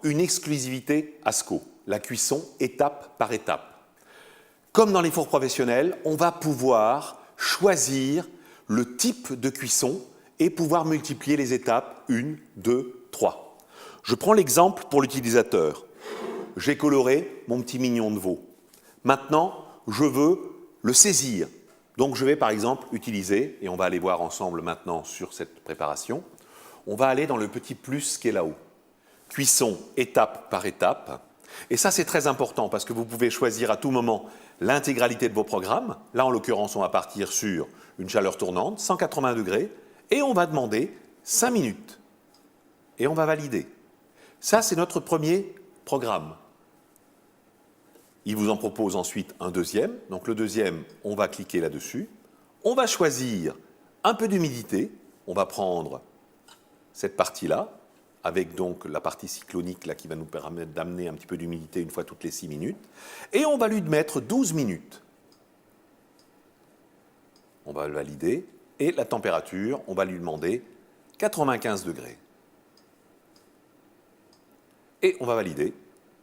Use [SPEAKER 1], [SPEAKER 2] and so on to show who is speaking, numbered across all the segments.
[SPEAKER 1] une exclusivité ASCO, la cuisson étape par étape. Comme dans les fours professionnels, on va pouvoir choisir le type de cuisson et pouvoir multiplier les étapes 1, 2, 3. Je prends l'exemple pour l'utilisateur. J'ai coloré mon petit mignon de veau. Maintenant, je veux le saisir. Donc je vais par exemple utiliser, et on va aller voir ensemble maintenant sur cette préparation, on va aller dans le petit plus qui est là-haut. Cuisson étape par étape. Et ça c'est très important parce que vous pouvez choisir à tout moment l'intégralité de vos programmes. Là en l'occurrence on va partir sur une chaleur tournante, 180 degrés, et on va demander 5 minutes. Et on va valider. Ça c'est notre premier programme. Il vous en propose ensuite un deuxième. Donc le deuxième, on va cliquer là-dessus. On va choisir un peu d'humidité. On va prendre cette partie-là, avec donc la partie cyclonique là, qui va nous permettre d'amener un petit peu d'humidité une fois toutes les 6 minutes. Et on va lui mettre 12 minutes. On va le valider. Et la température, on va lui demander 95 degrés. Et on va valider.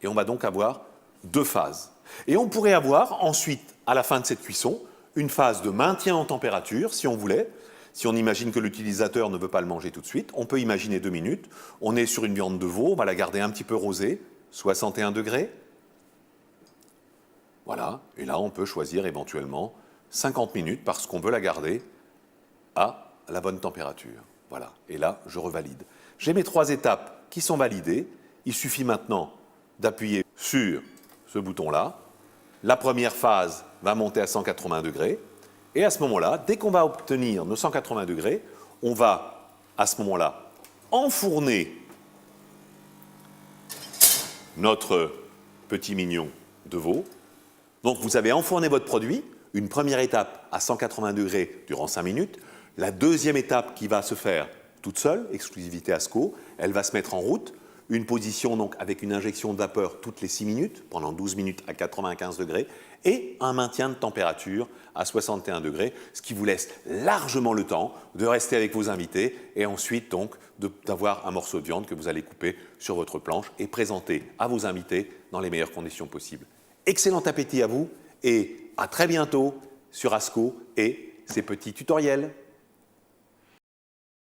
[SPEAKER 1] Et on va donc avoir 2 phases. Et on pourrait avoir ensuite, à la fin de cette cuisson, une phase de maintien en température, si on voulait. Si on imagine que l'utilisateur ne veut pas le manger tout de suite, on peut imaginer 2 minutes. On est sur une viande de veau, on va la garder un petit peu rosée, 61 degrés. Voilà, et là on peut choisir éventuellement 50 minutes parce qu'on veut la garder à la bonne température. Voilà, et là je revalide. J'ai mes 3 étapes qui sont validées. Il suffit maintenant d'appuyer sur ce bouton-là. La première phase va monter à 180 degrés. Et à ce moment-là, dès qu'on va obtenir nos 180 degrés, on va, à ce moment-là, enfourner notre petit mignon de veau. Donc vous avez enfourné votre produit, une première étape à 180 degrés durant 5 minutes. La deuxième étape qui va se faire toute seule, exclusivité ASCO, elle va se mettre en route. Une position donc avec une injection de vapeur toutes les 6 minutes, pendant 12 minutes à 95 degrés, et un maintien de température à 61 degrés, ce qui vous laisse largement le temps de rester avec vos invités et ensuite donc d'avoir un morceau de viande que vous allez couper sur votre planche et présenter à vos invités dans les meilleures conditions possibles. Excellent appétit à vous et à très bientôt sur ASCO et ses petits tutoriels.